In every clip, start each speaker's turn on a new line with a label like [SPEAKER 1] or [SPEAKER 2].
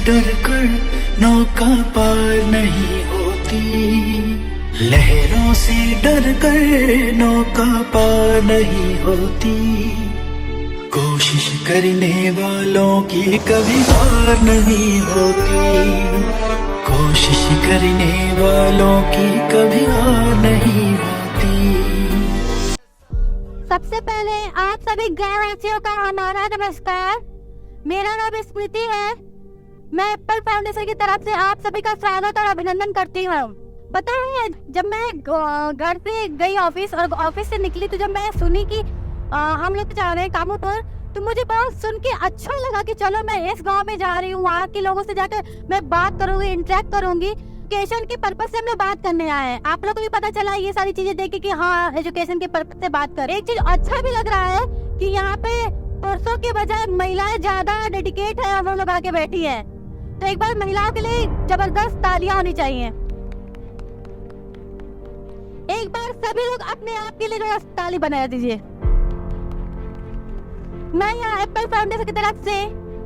[SPEAKER 1] डर कर नौका पार नहीं होती, लहरों से डर कर नौका पार नहीं होती, कोशिश करने वालों की कभी हार नहीं होती, कोशिश करने वालों की कभी हार नहीं होती।
[SPEAKER 2] सबसे पहले आप सभी ग्रामवासियों का हमारा नमस्कार। मेरा नाम स्मृति है। मैं एप्पल फाउंडेशन की तरफ से आप सभी का स्वागत और अभिनंदन करती हूँ। पता है, जब मैं घर से गई ऑफिस और ऑफिस से निकली तो जब मैं सुनी कि हम लोग जा रहे हैं कामों पर, तो मुझे बहुत सुन के अच्छा लगा कि चलो मैं इस गांव में जा रही हूँ, वहाँ के लोगों से जाकर मैं बात करूंगी, इंटरेक्ट करूंगी। एजुकेशन के पर्पज से हम लोग बात करने आए हैं। आप लोग को भी पता चला ये सारी चीजें देख के कि हाँ, एजुकेशन के पर्पज से बात कर। एक चीज अच्छा भी लग रहा है कि यहाँ पे पुरुषों के बजाय महिलाएं ज्यादा डेडिकेट है और वो लोग आके बैठी है। तो एक बार महिलाओं के लिए जबरदस्त तालियां होनी चाहिए। एक बार सभी लोग अपने आप के लिए ताली बना दीजिए। मैं यहाँ एप्पल फाउंडेशन की तरफ से,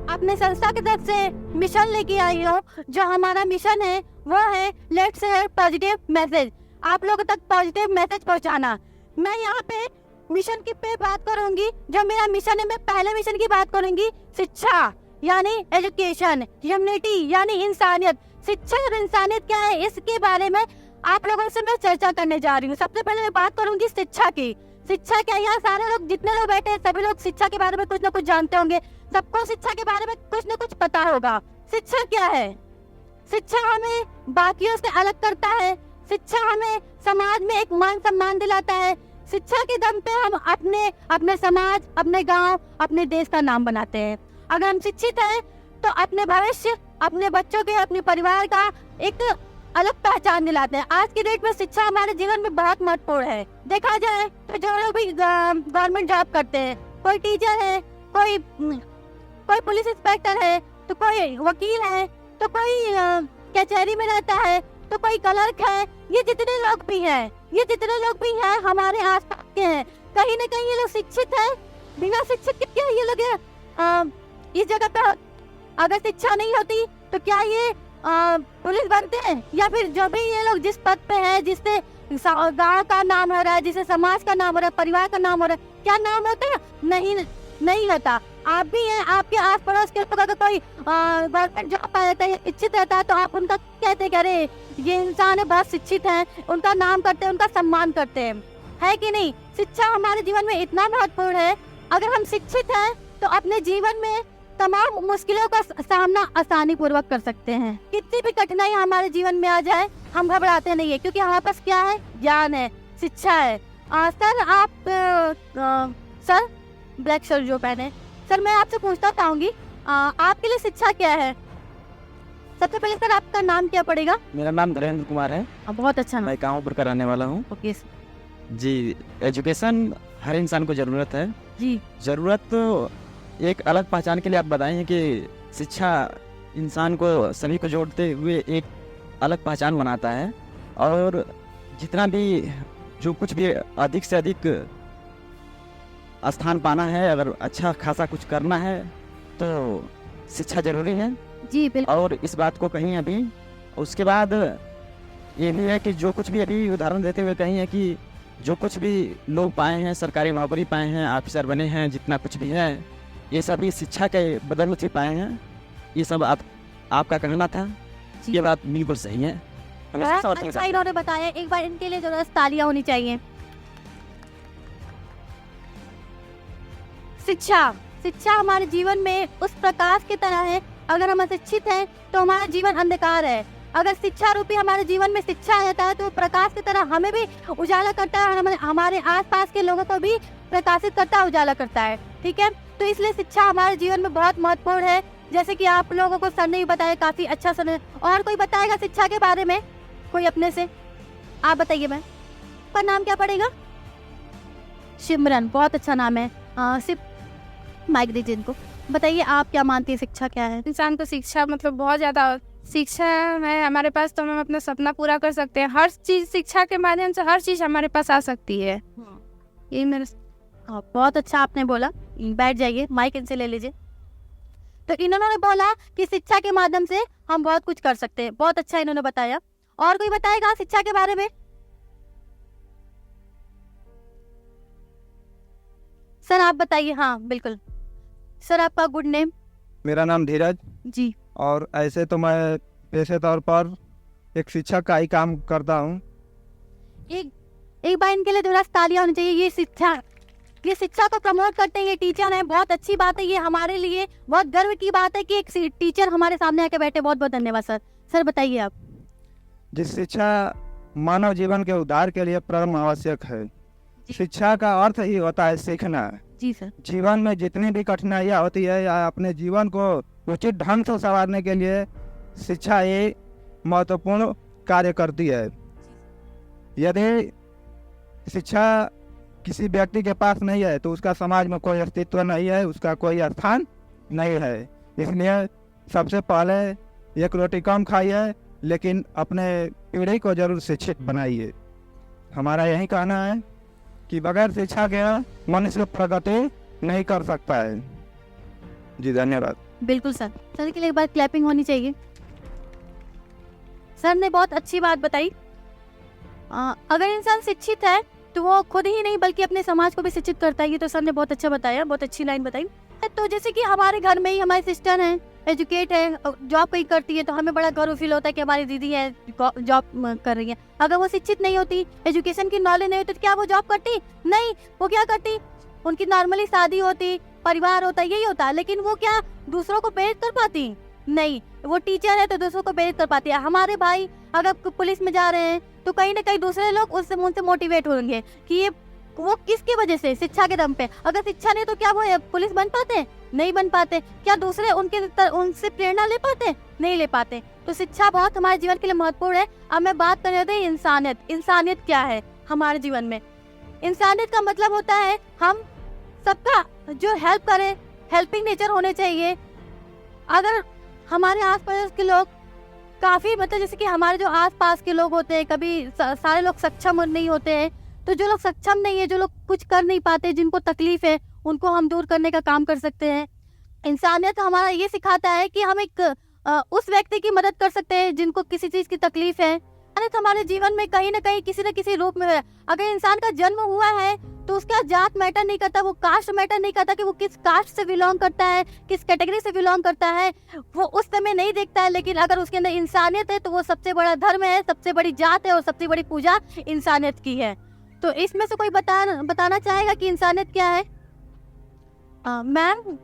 [SPEAKER 2] अपने संस्था की तरफ से मिशन लेके आई हूँ। जो हमारा मिशन है वो है लेट्स शेयर पॉजिटिव मैसेज, आप लोगों तक पॉजिटिव मैसेज पहुँचाना। मैं यहाँ पे मिशन की पे बात करूंगी। जो मेरा मिशन है, मैं पहले मिशन की बात करूंगी, शिक्षा यानी एजुकेशन, ह्यूमैनिटी यानी इंसानियत। शिक्षा और इंसानियत क्या है, इसके बारे में आप लोगों से मैं चर्चा करने जा रही हूँ। सबसे पहले मैं बात करूंगी शिक्षा की। शिक्षा क्या, यहाँ सारे लोग, जितने लोग बैठे हैं सभी लोग शिक्षा के बारे में कुछ न कुछ जानते होंगे। सबको शिक्षा के बारे में कुछ न कुछ पता होगा। शिक्षा क्या है? शिक्षा हमें बाकियों से अलग करता है। शिक्षा हमें समाज में एक मान सम्मान दिलाता है। शिक्षा के दम पे हम अपने समाज, अपने गांव, अपने देश का नाम बनाते हैं। अगर हम शिक्षित हैं तो अपने भविष्य, अपने बच्चों के, अपने परिवार का एक अलग पहचान दिलाते हैं। आज की डेट में शिक्षा हमारे जीवन में बहुत महत्वपूर्ण है। देखा जाए तो जो लोग भी गवर्नमेंट जॉब करते हैं, कोई टीचर है, कोई पुलिस इंस्पेक्टर है, तो कोई वकील है, तो कोई कचहरी में रहता है, तो कोई क्लर्क है। ये जितने लोग भी हैं हमारे आसपास के हैं। कहीं न कहीं ये लोग शिक्षित हैं। बिना शिक्षित के क्या ये लोग इस जगह पे, अगर शिक्षा नहीं होती तो क्या ये पुलिस बनते हैं? या फिर जो भी ये लोग जिस पद पे हैं, जिससे गांव का नाम हो रहा है, जिससे समाज का नाम हो रहा है, परिवार का नाम हो रहा है, क्या नाम होता है? नहीं होता। आप भी हैं, आपके आस पड़ोस के लोग अगर कोई गवर्नमेंट जॉब पाता है, इच्छित रहता है, तो आप उनका कहते कि अरे ये इंसान है, बहुत शिक्षित है, उनका नाम करते हैं, उनका सम्मान करते हैं, है कि नहीं? शिक्षा हमारे जीवन में इतना महत्वपूर्ण है। अगर हम शिक्षित हैं तो अपने जीवन में तमाम मुश्किलों का सामना आसानी पूर्वक कर सकते हैं। कितनी भी कठिनाई हमारे जीवन में आ जाए, हम घबराते नहीं है, क्योंकि हमारे पास क्या है? ज्ञान है, शिक्षा है। सर आप सर ब्लैक शर्ट जो पहने, सर मैं आपसे पूछना चाहूंगी, आपके लिए शिक्षा क्या है? सबसे पहले सर आपका नाम क्या पड़ेगा?
[SPEAKER 3] मेरा नाम धीरेन्द्र कुमार है।
[SPEAKER 2] बहुत अच्छा नाम।
[SPEAKER 3] मैं कांवपुर का रहने वाला हूँ।
[SPEAKER 2] ओके
[SPEAKER 3] जी, एजुकेशन हर इंसान को ज़रूरत है
[SPEAKER 2] जी।
[SPEAKER 3] ज़रूरत तो एक अलग पहचान के लिए आप बताएं कि शिक्षा इंसान को, सभी को जोड़ते हुए एक अलग पहचान बनाता है। और जितना भी, जो कुछ भी अधिक से अधिक स्थान पाना है, अगर अच्छा खासा कुछ करना है तो शिक्षा जरूरी है
[SPEAKER 2] जी, बिल्कुल।
[SPEAKER 3] और इस बात को कहीं अभी, उसके बाद ये भी है कि जो कुछ भी अभी उदाहरण देते हुए कहीं है कि जो कुछ भी लोग पाए हैं, सरकारी नौकरी पाए हैं, ऑफिसर बने हैं, जितना कुछ भी है, ये सभी शिक्षा के बदौलत से पाए हैं। ये सब आपका कहना था, ये बात बिल्कुल सही है।
[SPEAKER 2] अच्छा इन्होंने बताया, एक बार इनके लिए जरा तालियां होनी चाहिए। शिक्षा हमारे जीवन में उस प्रकाश की तरह है। अगर हम अशिक्षित हैं तो हमारा जीवन अंधकार है। अगर शिक्षा रूपी हमारे जीवन में शिक्षा रहता है तो प्रकाश की तरह हमें भी उजाला करता है और हमारे आसपास के लोगों को भी प्रकाशित करता है, उजाला करता है। ठीक है, तो इसलिए शिक्षा हमारे जीवन में बहुत महत्वपूर्ण है। जैसे कि आप लोगों को सर ने भी बताया, काफी अच्छा सर। और कोई बताएगा शिक्षा के बारे में? कोई अपने से? आप बताइए। मैं पर नाम क्या पड़ेगा? सिमरन, बहुत अच्छा नाम है। माइक दीजिए इनको। बताइए आप क्या मानती है, शिक्षा क्या है?
[SPEAKER 4] इंसान को शिक्षा मतलब बहुत ज़्यादा शिक्षा है हमारे पास तो हम अपना सपना पूरा कर सकते हैं। हर चीज़ शिक्षा के माध्यम से हर चीज़ हमारे पास आ सकती है। ये मेरे
[SPEAKER 2] बहुत अच्छा आपने बोला। बैठ जाइए, माइक इनसे ले लीजिए। तो इन्होंने बोला कि शिक्षा के माध्यम से हम बहुत कुछ कर सकते हैं। बहुत अच्छा इन्होंने बताया। और कोई बताएगा शिक्षा के बारे में? सर आप बताइए। हाँ बिल्कुल सर, आपका गुड नेम?
[SPEAKER 5] मेरा नाम धीरज,
[SPEAKER 2] जी।
[SPEAKER 5] और ऐसे तो मैं पेशे तौर पर एक शिक्षक का ही काम करता हूँ।
[SPEAKER 2] एक बार इनके लिए थोड़ा तालियां होनी चाहिए। ये शिक्षा को प्रमोट करते हैं, ये टीचर हैं, बहुत अच्छी बात है। ये हमारे लिए बहुत गर्व की बात है कि एक टीचर हमारे सामने आके बैठे। बहुत बहुत धन्यवाद सर। सर बताइए आप।
[SPEAKER 5] जिस शिक्षा मानव जीवन के उद्धार के लिए परम आवश्यक है। शिक्षा का अर्थ ही होता है सीखना।
[SPEAKER 2] जी सर।
[SPEAKER 5] जीवन में जितनी भी कठिनाइयाँ होती है या अपने जीवन को उचित ढंग से संवारने के लिए शिक्षा ये महत्वपूर्ण कार्य करती है। यदि शिक्षा किसी व्यक्ति के पास नहीं है तो उसका समाज में कोई अस्तित्व नहीं है, उसका कोई स्थान नहीं है। इसलिए सबसे पहले एक रोटी कम खाइए, लेकिन अपने पीढ़ी को जरूर शिक्षित बनाइए। हमारा यही कहना है कि बगैर शिक्षा के मनुष्य प्रगति नहीं कर सकता है। जी धन्यवाद।
[SPEAKER 2] बिल्कुल सर। सर के लिए एक बार क्लैपिंग होनी चाहिए। सर ने बहुत अच्छी बात बताई। अगर इंसान शिक्षित है तो वो खुद ही नहीं बल्कि अपने समाज को भी शिक्षित करता है। ये तो सर ने बहुत अच्छा बताया, बहुत अच्छी लाइन बताई। तो जैसे कि हमारे घर में ही हमारी सिस्टर है, एजुकेट है, जॉब कहीं करती है, तो हमें बड़ा गर्व फील होता है कि हमारी दीदी है जॉब कर रही है। अगर वो शिक्षित नहीं होती, एजुकेशन की नॉलेज नहीं होती, तो क्या वो जॉब करती? नहीं। वो क्या करती? उनकी नॉर्मली शादी होती, परिवार होता, यही होता। लेकिन वो क्या दूसरों को प्रेरित कर पाती? नहीं। वो टीचर है तो दूसरों को प्रेरित कर पाती है। हमारे भाई अगर पुलिस में जा रहे हैं तो कहीं ना कहीं दूसरे लोग उनसे मोटिवेट होंगे कि ये वो किसकी वजह से? शिक्षा के दम पे। अगर शिक्षा नहीं तो क्या वो पुलिस बन पाते? नहीं बन पाते। क्या दूसरे उनसे प्रेरणा ले पाते? नहीं ले पाते। तो शिक्षा बहुत हमारे जीवन के लिए महत्वपूर्ण है। अब मैं बात कर रही थी इंसानियत। इंसानियत क्या है हमारे जीवन में? इंसानियत का मतलब होता है हम सबका जो हेल्प करें, हेल्पिंग नेचर होने चाहिए। अगर हमारे आसपास के लोग काफ़ी मतलब जैसे कि हमारे जो आसपास के लोग होते हैं, कभी सारे लोग सक्षम नहीं होते हैं, तो जो लोग सक्षम नहीं है, जो लोग कुछ कर नहीं पाते, जिनको तकलीफ है, उनको हम दूर करने का काम कर सकते हैं। इंसानियत हमारा ये सिखाता है कि हम एक उस व्यक्ति की मदद कर सकते हैं जिनको किसी चीज़ की तकलीफ है। तो हमारे जीवन में कहीं ना कहीं किसी न किसी रूप में है। अगर इंसान का जन्म हुआ है तो उसका जात मैटर नहीं करता, वो कास्ट मैटर नहीं करता कि वो किस कास्ट से बिलोंग करता है, किस कैटेगरी से बिलोंग करता है, वो उस समय नहीं देखता है। लेकिन अगर उसके अंदर इंसानियत है तो वो सबसे बड़ा धर्म है, सबसे बड़ी जात है और सबसे बड़ी पूजा इंसानियत की है। तो इसमें से कोई बताना चाहेगा कि इंसानियत क्या है? मैम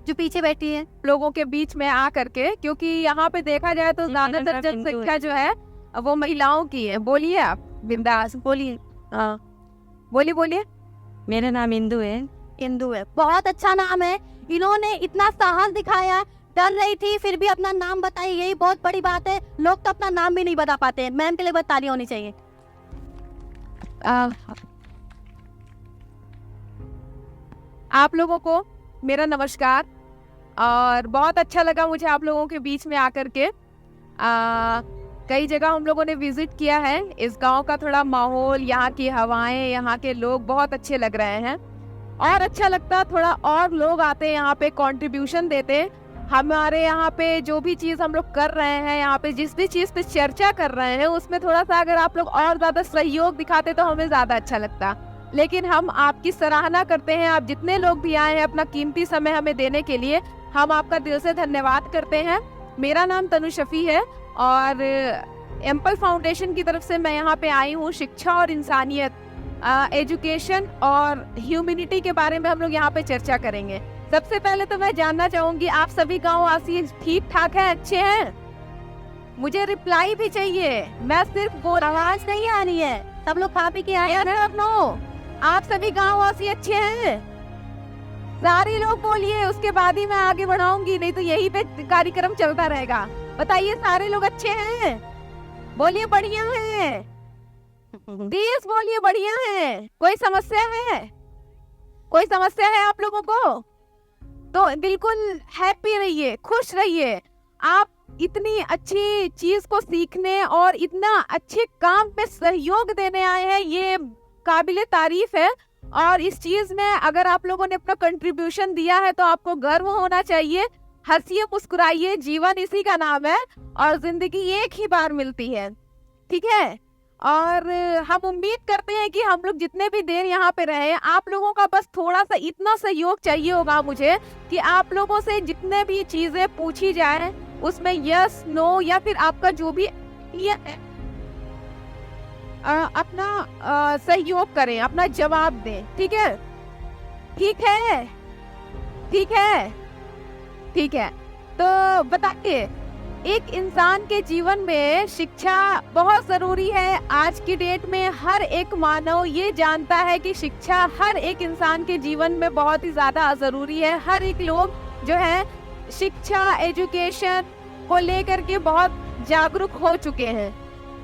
[SPEAKER 2] जो पीछे बैठी है।
[SPEAKER 4] लोगों के बीच में आ करके, क्योंकि यहाँ पे देखा जाए तो ज्यादातर जनसंख्या जो है वो महिलाओं की है। बोलिए आप बिंदास बोलिए। बोलिए।
[SPEAKER 6] मेरा नाम इंदु है।
[SPEAKER 2] इंदु है, बहुत अच्छा नाम है। इन्होंने इतना साहस दिखाया, डर रही थी फिर भी अपना नाम बताई, यही बहुत बड़ी बात है। लोग तो अपना नाम भी नहीं बता पाते। मैम के लिए बहुत तालियां होनी चाहिए।
[SPEAKER 4] आप लोगों को मेरा नमस्कार, और बहुत अच्छा लगा मुझे आप लोगों के बीच में आकर के। कई जगह हम लोगों ने विजिट किया है। इस गांव का थोड़ा माहौल, यहाँ की हवाएं, यहाँ के लोग बहुत अच्छे लग रहे हैं। और अच्छा लगता थोड़ा और लोग आते यहाँ पे कंट्रीब्यूशन देते। हमारे यहाँ पे जो भी चीज़ हम लोग कर रहे हैं, यहाँ पे जिस भी चीज़ पे चर्चा कर रहे हैं, उसमें थोड़ा सा अगर आप लोग और ज़्यादा सहयोग दिखाते तो हमें ज़्यादा अच्छा लगता। लेकिन हम आपकी सराहना करते हैं। आप जितने लोग भी आए हैं अपना कीमती समय हमें देने के लिए, हम आपका दिल से धन्यवाद करते हैं। मेरा नाम तनु शफी है और एम्पल फाउंडेशन की तरफ से मैं यहाँ पे आई हूँ। शिक्षा और इंसानियत, एजुकेशन और ह्यूमैनिटी के बारे में हम लोग यहाँ पे चर्चा करेंगे। सबसे पहले तो मैं जानना चाहूंगी, आप सभी गांववासी ठीक ठाक हैं, अच्छे हैं? मुझे रिप्लाई भी चाहिए, मैं सिर्फ वो आवाज नहीं आ रही है। सब लोग खा पी के आए हैं। आप सभी गांववासी अच्छे हैं? सारे लोग बोलिए, उसके बाद ही मैं आगे बढ़ाऊंगी, नहीं तो यही पे कार्यक्रम चलता रहेगा। बताइए सारे लोग अच्छे हैं? बोलिए बढ़िया है। प्लीज बोलिए बढ़िया है। कोई समस्या है? कोई समस्या है आप लोगों को? तो बिल्कुल हैप्पी रहिए, खुश रहिए। आप इतनी अच्छी चीज को सीखने और इतना अच्छे काम में सहयोग देने आए हैं, ये काबिले तारीफ है। और इस चीज में अगर आप लोगों ने अपना कंट्रीब्यूशन दिया है तो आपको गर्व होना चाहिए। हंसिए मुस्कुराइए, जीवन इसी का नाम है और जिंदगी एक ही बार मिलती है, ठीक है। और हम उम्मीद करते हैं कि हम लोग जितने भी देर यहाँ पे रहे, आप लोगों का बस थोड़ा सा इतना सहयोग चाहिए होगा मुझे कि आप लोगों से जितने भी चीजें पूछी जाए उसमें यस नो या फिर आपका जो भी अपना सहयोग करें, अपना जवाब दें, ठीक है, ठीक है, ठीक है, ठीक है। तो बताइए, एक इंसान के जीवन में शिक्षा बहुत जरूरी है। आज की डेट में हर एक मानव ये जानता है कि शिक्षा हर एक इंसान के जीवन में बहुत ही ज्यादा जरूरी है। हर एक लोग जो है शिक्षा, एजुकेशन को लेकर के बहुत जागरूक हो चुके हैं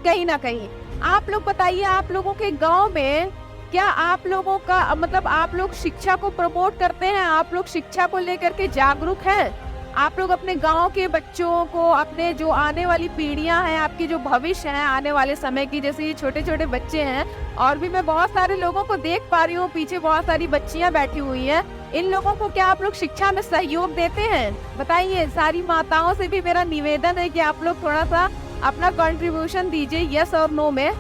[SPEAKER 4] कहीं ना कहीं। आप लोग बताइए, आप लोगों के गांव में क्या आप लोगों का मतलब आप लोग शिक्षा को प्रमोट करते हैं? आप लोग शिक्षा को लेकर के जागरूक हैं? आप लोग अपने गांव के बच्चों को, अपने जो आने वाली पीढ़ियां हैं, आपकी जो भविष्य है आने वाले समय की, जैसे ये छोटे छोटे बच्चे हैं और भी मैं बहुत सारे लोगों को देख पा रही हूँ, पीछे बहुत सारी बच्चियां बैठी हुई हैं, इन लोगों को क्या आप लोग शिक्षा में सहयोग देते हैं? बताइए। सारी माताओं से भी मेरा निवेदन है कि आप लोग थोड़ा सा अपना कंट्रीब्यूशन दीजिए यस और नो में।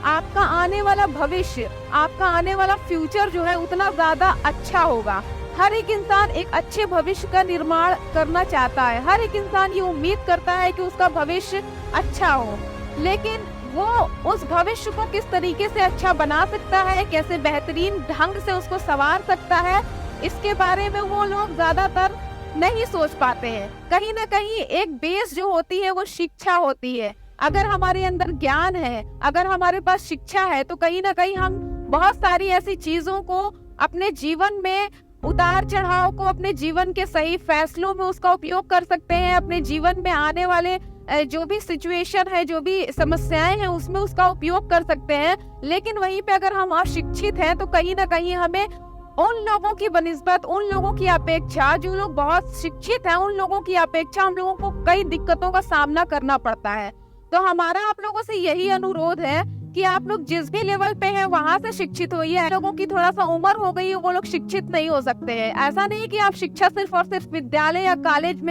[SPEAKER 4] आपका आने वाला भविष्य, आपका आने वाला फ्यूचर जो है उतना ज्यादा अच्छा होगा। हर एक इंसान एक अच्छे भविष्य का निर्माण करना चाहता है, हर एक इंसान ये उम्मीद करता है कि उसका भविष्य अच्छा हो, लेकिन वो उस भविष्य को किस तरीके से अच्छा बना सकता है, कैसे बेहतरीन ढंग से उसको संवार सकता है, इसके बारे में वो लोग ज्यादातर नहीं सोच पाते हैं। कहीं ना कहीं एक बेस जो होती है वो शिक्षा होती है। अगर हमारे अंदर ज्ञान है, अगर हमारे पास शिक्षा है, तो कहीं ना कहीं हम बहुत सारी ऐसी चीजों को अपने जीवन में, उतार चढ़ाव को अपने जीवन के सही फैसलों में उसका उपयोग कर सकते हैं। अपने जीवन में आने वाले जो भी सिचुएशन है, जो भी समस्याएं हैं, उसमें उसका उपयोग कर सकते हैं। लेकिन वहीं पे अगर हम अशिक्षित हैं तो कहीं ना कहीं हमें उन लोगों की बनिस्बत, उन लोगों की अपेक्षा, जो लोग बहुत शिक्षित हैं, उन लोगों की अपेक्षा हम लोगों को कई दिक्कतों का सामना करना पड़ता है। तो हमारा आप लोगों से यही अनुरोध है कि आप लोग जिस भी लेवल पे हैं वहां से शिक्षित होइए। लोगों की थोड़ा सा उम्र हो गई है, वो लोग शिक्षित नहीं हो सकते हैं। ऐसा नहीं कि आप शिक्षा सिर्फ और सिर्फ विद्यालय या कॉलेज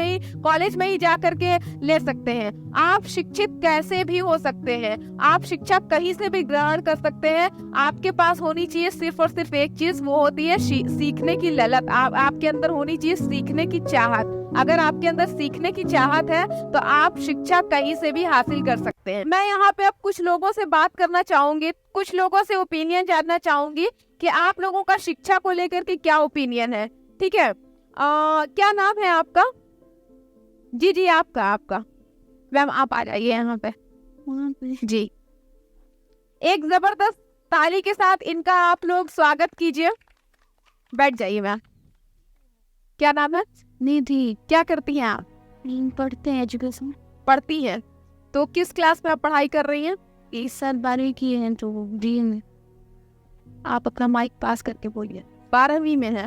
[SPEAKER 4] में ही जा करके ले सकते हैं। आप शिक्षित कैसे भी हो सकते हैं, आप शिक्षा कहीं से भी ग्रहण कर सकते हैं। आपके पास होनी चाहिए सिर्फ और सिर्फ एक चीज, वो होती है सीखने की ललक। आपके अंदर होनी चाहिए सीखने की चाहत। अगर आपके अंदर सीखने की चाहत है तो आप शिक्षा कहीं से भी हासिल कर सकते हैं। मैं यहाँ पे अब कुछ लोगों से बात करना चाहूंगी, कुछ लोगों से ओपिनियन जानना चाहूंगी कि आप लोगों का शिक्षा को लेकर के क्या ओपिनियन है, ठीक है। क्या नाम है आपका? जी आपका मैम, आप आ जाइए यहाँ पे जी। एक जबरदस्त ताली के साथ इनका आप लोग स्वागत कीजिए। बैठ जाइए मैम। क्या नाम है?
[SPEAKER 2] निधि।
[SPEAKER 4] क्या करती हैं आप?
[SPEAKER 2] पढ़ते हैं, एजुकेशन
[SPEAKER 4] पढ़ती हैं। तो किस क्लास में आप पढ़ाई कर रही हैं?
[SPEAKER 2] इस साल 12वीं की है, तो डी में।
[SPEAKER 4] आप अपना माइक पास करके बोलिए। 12वीं में है।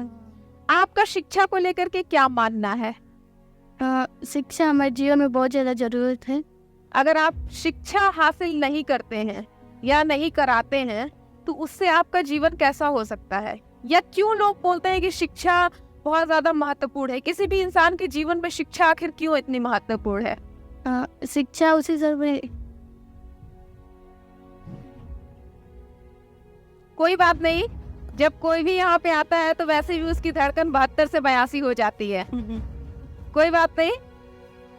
[SPEAKER 4] आपका शिक्षा को लेकर के क्या मानना है?
[SPEAKER 2] शिक्षा हमारे जीवन में बहुत ज़्यादा ज़रूरत है।
[SPEAKER 4] अगर आप शिक्षा हासिल नहीं करते हैं या नहीं कराते हैं तो उससे आपका जीवन कैसा हो सकता है? या क्यों लोग बोलते हैं कि शिक्षा बहुत ज़्यादा महत्वपूर्ण है? किसी भी इंसान के जीवन में शिक्षा आखिर क्यों इतनी महत्वपूर्ण है?
[SPEAKER 2] शिक्षा उसी समय
[SPEAKER 4] कोई बात नहीं, जब कोई भी यहाँ पे आता है तो वैसे भी उसकी धड़कन 72 से 82 हो जाती है। कोई बात नहीं,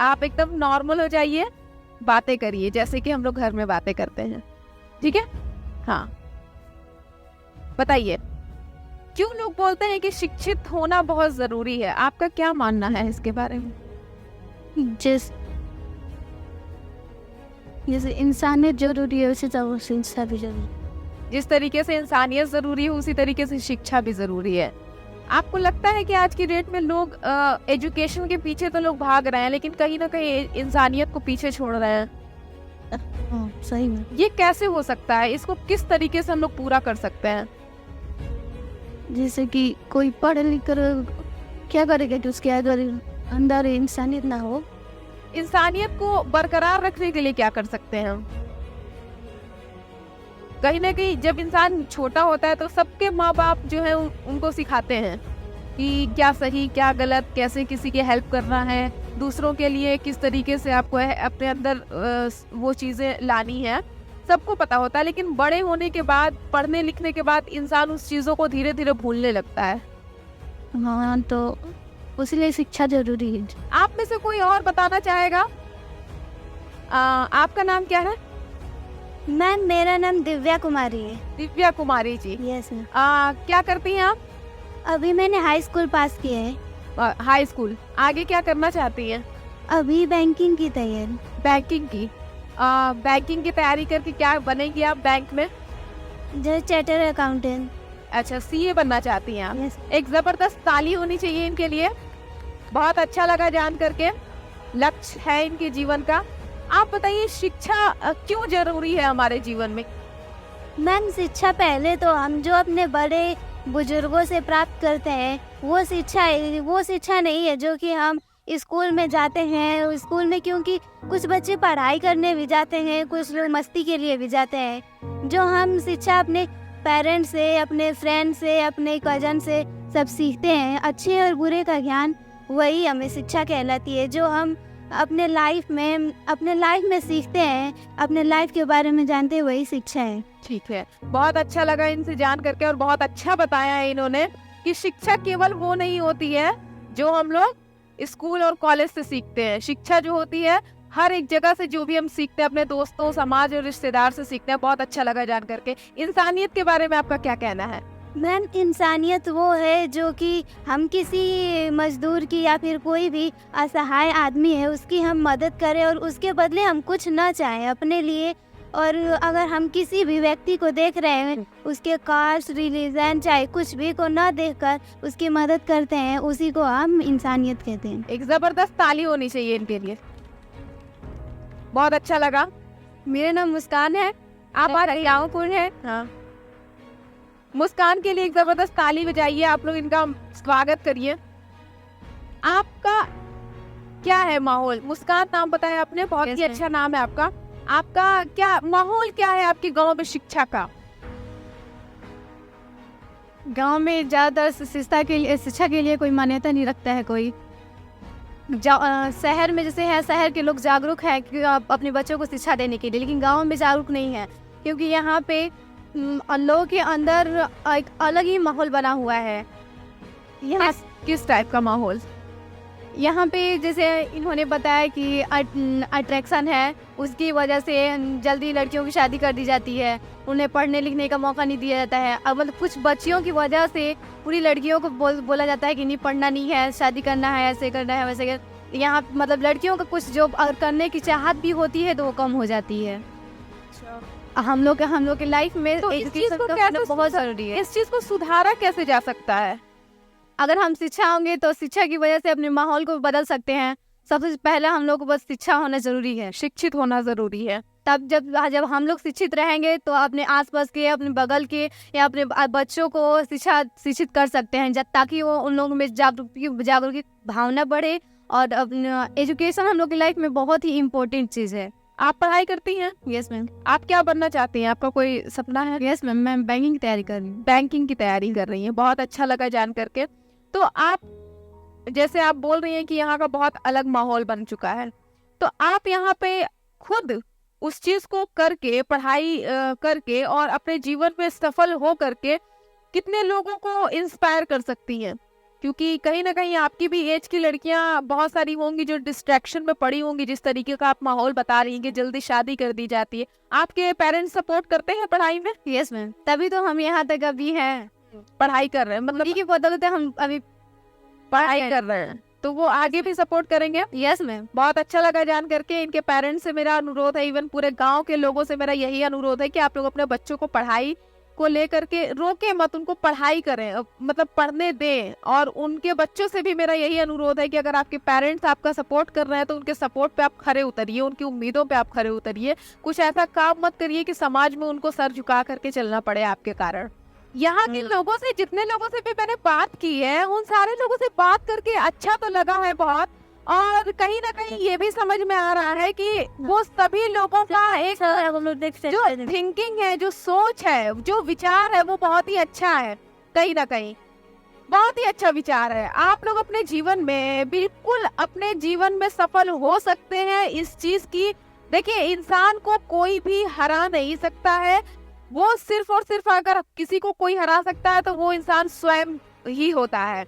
[SPEAKER 4] आप एकदम नॉर्मल हो जाइए, बातें करिए जैसे कि हम लोग घर में बातें करते हैं, ठीक है। हाँ बताइए, क्यों लोग बोलते हैं कि शिक्षित होना बहुत जरूरी है? आपका क्या मानना है इसके बारे में?
[SPEAKER 2] जैसे इंसानियत जरूरी है, उसी तरह शिक्षा भी जरूरी है।
[SPEAKER 4] जिस तरीके से इंसानियत जरूरी है उसी तरीके से शिक्षा भी जरूरी है। आपको लगता है कि आज की डेट में लोग एजुकेशन के पीछे तो लोग भाग रहे हैं, लेकिन कहीं ना कहीं इंसानियत को पीछे छोड़ रहे हैं?
[SPEAKER 2] सही में।
[SPEAKER 4] ये कैसे हो सकता है? इसको किस तरीके से हम लोग पूरा कर सकते हैं?
[SPEAKER 2] जैसे कि कोई पढ़ लिख कर क्या करेगा कि उसके अंदर इंसानियत ना हो।
[SPEAKER 4] इंसानियत को बरकरार रखने के लिए क्या कर सकते हैं हम? कहीं ना कहीं जब इंसान छोटा होता है तो सबके माँ बाप जो है उनको सिखाते हैं कि क्या सही क्या गलत, कैसे किसी की हेल्प करना है, दूसरों के लिए किस तरीके से आपको अपने अंदर वो चीज़ें लानी है, सबको पता होता है। लेकिन बड़े होने के बाद, पढ़ने लिखने के बाद इंसान उस चीज़ों को धीरे धीरे भूलने लगता है।
[SPEAKER 2] हाँ, तो उसलिए शिक्षा जरूरी है।
[SPEAKER 4] आप में से कोई और बताना चाहेगा? आपका नाम क्या है?
[SPEAKER 2] मैम, मेरा नाम दिव्या कुमारी है।
[SPEAKER 4] दिव्या कुमारी जी।
[SPEAKER 2] Yes ma'am.
[SPEAKER 4] क्या करती हैं आप?
[SPEAKER 2] अभी मैंने हाई स्कूल पास किया है।
[SPEAKER 4] High school. आगे क्या करना चाहती हैं?
[SPEAKER 2] अभी बैंकिंग की तैयारी।
[SPEAKER 4] बैंकिंग की। बैंकिंग की तैयारी करके क्या बनेगी आप बैंक में?
[SPEAKER 2] जो चार्टर अकाउंटेंट।
[SPEAKER 4] अच्छा, सीए बनना चाहती हैं आप?
[SPEAKER 2] यस।
[SPEAKER 4] एक जबरदस्त ताली होनी चाहिए इनके लिए। बहुत अच्छा लगा जान करके, लक्ष्य है इनके जीवन का। आप बताइए, शिक्षा क्यों जरूरी है हमारे जीवन में?
[SPEAKER 2] मैम, शिक्षा पहले तो हम जो अपने बड़े बुजुर्गों से प्राप्त करते हैं वो शिक्षा नहीं है जो कि हम स्कूल में जाते हैं। स्कूल में क्योंकि कुछ बच्चे पढ़ाई करने भी जाते हैं, कुछ लोग मस्ती के लिए भी जाते हैं। जो हम शिक्षा अपने पेरेंट्स से, अपने फ्रेंड से, अपने कजन से सब सीखते हैं, अच्छे और बुरे का ज्ञान, वही हमें शिक्षा कहलाती है। जो हम अपने लाइफ में सीखते हैं, अपने लाइफ के बारे में जानते हैं, वही शिक्षा है।
[SPEAKER 4] ठीक है, बहुत अच्छा लगा इनसे जान करके, और बहुत अच्छा बताया है इन्होंने कि शिक्षा केवल वो नहीं होती है जो हम लोग स्कूल और कॉलेज से सीखते हैं। शिक्षा जो होती है हर एक जगह से, जो भी हम सीखते हैं अपने दोस्तों, समाज और रिश्तेदार से सीखते हैं। बहुत अच्छा लगा जान करके। इंसानियत के बारे में आपका क्या कहना है?
[SPEAKER 2] मैम, इंसानियत वो है जो कि हम किसी मजदूर की या फिर कोई भी असहाय आदमी है उसकी हम मदद करें और उसके बदले हम कुछ ना चाहें अपने लिए। और अगर हम किसी भी व्यक्ति को देख रहे हैं, उसके कास्ट, रिलीजन, चाहे कुछ भी को ना देखकर उसकी मदद करते हैं, उसी को हम इंसानियत कहते हैं।
[SPEAKER 4] एक जबरदस्त ताली होनी चाहिए इनके लिए। बहुत अच्छा लगा।
[SPEAKER 6] मेरा नाम मुस्कान है। आप रावपुर है।
[SPEAKER 4] हाँ, मुस्कान के लिए एक जबरदस्त ताली बजाइए। आप लोग इनका स्वागत करिए। आपका क्या है माहौल? मुस्कान नाम बताया आपने, बहुत ही
[SPEAKER 6] कैसे?
[SPEAKER 4] अच्छा नाम है आपका। आपका क्या माहौल क्या है आपके गांव में शिक्षा का?
[SPEAKER 2] गांव में ज़्यादातर शिक्षा के लिए कोई मान्यता नहीं रखता है कोई। शहर में जैसे है, शहर के लोग जागरूक हैं कि अपने बच्चों को शिक्षा देने के लिए, लेकिन गांव में जागरूक नहीं है क्योंकि यहाँ पे लोगों के अंदर एक अलग ही माहौल बना हुआ है। यहाँ
[SPEAKER 4] किस टाइप का माहौल?
[SPEAKER 2] यहाँ पे जैसे इन्होंने बताया कि अट्रैक्शन है, उसकी वजह से जल्दी लड़कियों की शादी कर दी जाती है, उन्हें पढ़ने लिखने का मौका नहीं दिया जाता है। अब मतलब कुछ बच्चियों की वजह से पूरी लड़कियों को बोला जाता है कि नहीं पढ़ना नहीं है, शादी करना है, ऐसे करना है, वैसे कर। यहाँ मतलब लड़कियों का कुछ जो करने की चाहत भी होती है तो वो कम हो जाती है। हम लोग के लाइफ में
[SPEAKER 4] तो इस चीज को
[SPEAKER 2] एजुकेशन बहुत ज़रूरी है।
[SPEAKER 4] इस चीज को सुधारा कैसे जा सकता है?
[SPEAKER 2] अगर हम शिक्षा होंगे तो शिक्षा की वजह से अपने माहौल को बदल सकते हैं। सबसे पहले हम लोग को बस शिक्षा होना जरूरी है,
[SPEAKER 4] शिक्षित होना जरूरी है।
[SPEAKER 2] तब जब हम लोग शिक्षित रहेंगे तो अपने आसपास के, अपने बगल के या अपने बच्चों को शिक्षित कर सकते हैं, ताकि वो उन लोगों में जागरूक की भावना बढ़े। और एजुकेशन हम लोग की लाइफ में बहुत ही इम्पोर्टेंट चीज़ है।
[SPEAKER 4] आप पढ़ाई करती हैं?
[SPEAKER 2] Yes ma'am.
[SPEAKER 4] आप क्या बनना चाहती हैं? आपका कोई सपना है?
[SPEAKER 2] यस मैम, मैं बैंकिंग की तैयारी कर रही हूँ।
[SPEAKER 4] बैंकिंग की तैयारी कर रही हैं, बहुत अच्छा लगा जान करके। तो आप जैसे आप बोल रही हैं कि यहाँ का बहुत अलग माहौल बन चुका है, तो आप यहाँ पे खुद उस चीज को करके, पढ़ाई करके और अपने जीवन में सफल हो करके कितने लोगों को इंस्पायर कर सकती हैं? क्योंकि कहीं ना कहीं आपकी भी एज की लड़कियां बहुत सारी होंगी जो डिस्ट्रैक्शन में पड़ी होंगी, जिस तरीके का आप माहौल बता रही हैं कि जल्दी शादी कर दी जाती है। आपके पेरेंट्स सपोर्ट करते हैं पढ़ाई में?
[SPEAKER 2] यस मैम, तभी तो हम यहाँ तक अभी हैं,
[SPEAKER 4] पढ़ाई कर रहे हैं, मतलब
[SPEAKER 2] की बदौलत हम अभी
[SPEAKER 4] पढ़ाई कर रहे हैं, तो वो आगे भी सपोर्ट करेंगे।
[SPEAKER 2] Yes ma'am.
[SPEAKER 4] बहुत अच्छा लगा जान करके। इनके पेरेंट्स से मेरा अनुरोध है, इवन पूरे गांव के लोगों से मेरा यही अनुरोध है कि आप लोग अपने बच्चों को पढ़ाई को लेकर के रोके मत, उनको पढ़ाई करें, मतलब पढ़ने दें। और उनके बच्चों से भी मेरा यही अनुरोध है कि अगर आपके पेरेंट्स आपका सपोर्ट कर रहे हैं तो उनके सपोर्ट पे आप खरे उतरिए, उनकी उम्मीदों पे आप खरे उतरिए। कुछ ऐसा काम मत करिए कि समाज में उनको सर झुका करके चलना पड़े आपके कारण। यहाँ के लोगों से, जितने लोगों से भी मैंने बात की है, उन सारे लोगों से बात करके अच्छा तो लगा है बहुत, और कहीं ना कहीं ये भी समझ में आ रहा है कि वो सभी लोगों का एक जो थिंकिंग है, जो सोच है, जो विचार है, वो बहुत ही अच्छा है कहीं ना कहीं। बहुत ही अच्छा विचार है। आप लोग अपने जीवन में बिल्कुल अपने जीवन में सफल हो सकते हैं इस चीज की। देखिए, इंसान को कोई भी हरा नहीं सकता है। वो सिर्फ और सिर्फ अगर किसी को कोई हरा सकता है तो वो इंसान स्वयं ही होता है।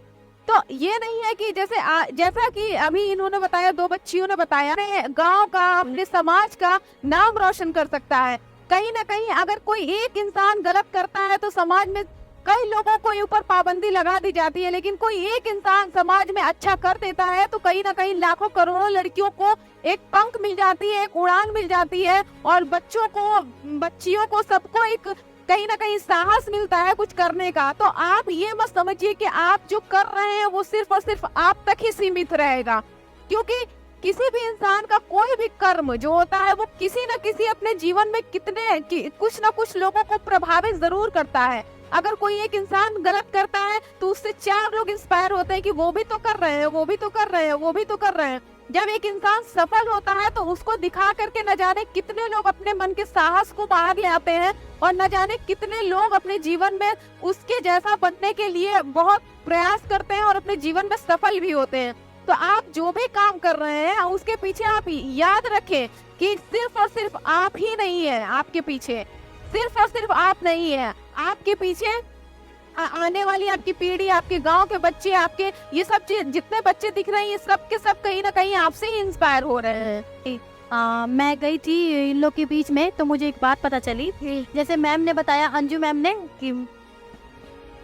[SPEAKER 4] तो ये नहीं है कि जैसा कि अभी इन्होंने बताया, 2 बच्चियों ने बताया, गांव का, अपने समाज का नाम रोशन कर सकता है। कहीं ना कहीं अगर कोई एक इंसान गलत करता है तो समाज में कई लोगों को ऊपर पाबंदी लगा दी जाती है, लेकिन कोई एक इंसान समाज में अच्छा कर देता है तो कहीं ना कहीं लाखों करोड़ों लड़कियों को एक पंख मिल जाती है, एक उड़ान मिल जाती है, और बच्चियों को सबको एक कहीं ना कहीं साहस मिलता है कुछ करने का। तो आप ये मत समझिए कि आप जो कर रहे हैं वो सिर्फ और सिर्फ आप तक ही सीमित रहेगा, क्योंकि किसी भी इंसान का कोई भी कर्म जो होता है वो किसी न किसी अपने जीवन में कुछ न कुछ लोगों को प्रभावित जरूर करता है। अगर कोई एक इंसान गलत करता है तो उससे 4 लोग इंस्पायर होते हैं कि वो भी तो कर रहे हैं, वो भी तो कर रहे हैं, वो भी तो कर रहे हैं। जब एक इंसान सफल होता है तो उसको दिखा करके न जाने कितने लोग अपने मन के साहस को बाहर ले आते हैं, और न जाने कितने लोग अपने जीवन में उसके जैसा बनने के लिए बहुत प्रयास करते हैं और अपने जीवन में सफल भी होते हैं। तो आप जो भी काम कर रहे हैं उसके पीछे आप याद रखें कि सिर्फ और सिर्फ आप ही नहीं है, आपके पीछे सिर्फ और सिर्फ आप नहीं है, आपके पीछे आने वाली आपकी पीढ़ी, आपके गांव के बच्चे, आपके ये सब जितने बच्चे दिख रहे हैं ये सब के सब कहीं ना कहीं आपसे ही इंस्पायर हो रहे हैं।
[SPEAKER 2] मैं गई थी इन लोग के बीच में तो मुझे एक बात पता चली। जैसे मैम ने बताया, अंजू मैम ने, कि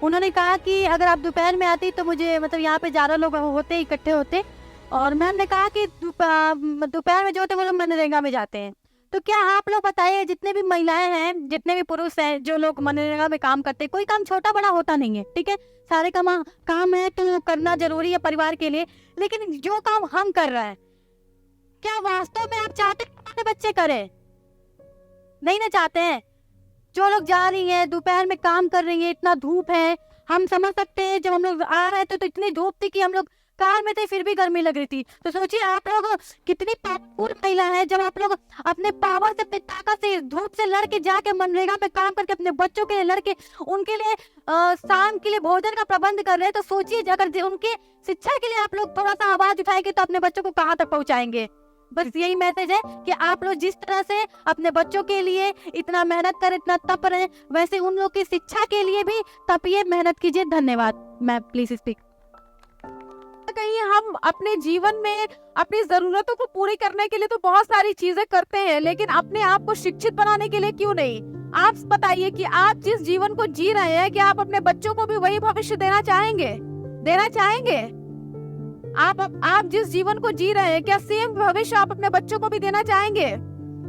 [SPEAKER 2] उन्होंने कहा कि अगर आप दोपहर में आती तो मुझे मतलब यहाँ पे ज़्यादा लोग होते, इकट्ठे होते, और मैम ने कहा कि दोपहर में जो होते वो लोग मनरेगा में जाते हैं। तो क्या आप लोग बताइए, जितने भी महिलाएं हैं, जितने भी पुरुष हैं जो लोग मनरेगा में काम करते हैं, कोई काम छोटा बड़ा होता नहीं है, ठीक है, सारे काम है तो करना जरूरी है परिवार के लिए, लेकिन जो काम हम कर रहे हैं क्या वास्तव में आप चाहते हैं हमारे बच्चे करें? नहीं ना चाहते हैं। जो लोग जा रही हैं दोपहर में काम कर रही हैं, इतना धूप है, हम समझ सकते हैं। जब हम लोग आ रहे थे तो इतनी धूप थी कि हम लोग कार में थे फिर भी गर्मी लग रही थी। तो सोचिए आप लोग कितनी पावरफुल महिला है, जब आप लोग अपने पावर से, अपनी ताकत से, धूप से लड़के जाके मनरेगा पे काम करके अपने बच्चों के लिए लड़के उनके लिए शाम के लिए भोजन का प्रबंध कर रहे हैं। तो सोचिए अगर उनके शिक्षा के लिए आप लोग थोड़ा सा आवाज उठाएंगे तो अपने बच्चों को कहाँ तक पहुँचाएंगे। बस यही मैसेज है कि आप लोग जिस तरह से अपने बच्चों के लिए इतना मेहनत करें, इतना तप रहे, वैसे उन लोग की शिक्षा के लिए भी तपिए, मेहनत कीजिए। धन्यवाद। Ma'am please speak.
[SPEAKER 4] कहीं हम अपने जीवन में अपनी जरूरतों को पूरी करने के लिए तो बहुत सारी चीजें करते हैं, लेकिन अपने आप को शिक्षित बनाने के लिए क्यों नहीं? आप बताइए कि आप जिस जीवन को जी रहे हैं, क्या आप अपने बच्चों को भी वही भविष्य देना चाहेंगे? आप जिस जीवन को जी रहे हैं, क्या सेम भविष्य आप अपने बच्चों को भी देना चाहेंगे?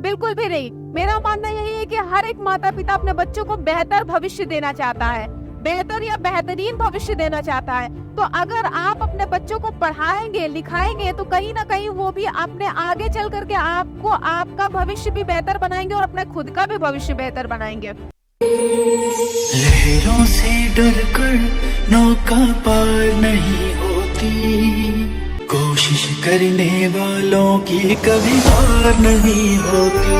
[SPEAKER 4] बिल्कुल भी नहीं। मेरा मानना यही है कि हर एक माता पिता अपने बच्चों को बेहतर भविष्य देना चाहता है, बेहतर या बेहतरीन भविष्य देना चाहता है। तो अगर आप अपने बच्चों को पढ़ाएंगे, लिखाएंगे, तो कहीं ना कहीं वो भी अपने आगे चल करके आपको आपका भविष्य भी बेहतर बनाएंगे और अपने खुद का भी भविष्य बेहतर बनाएंगे।
[SPEAKER 1] लहरों से डर कर नौका पार नहीं होती, कोशिश करने वालों की कभी हार नहीं होती।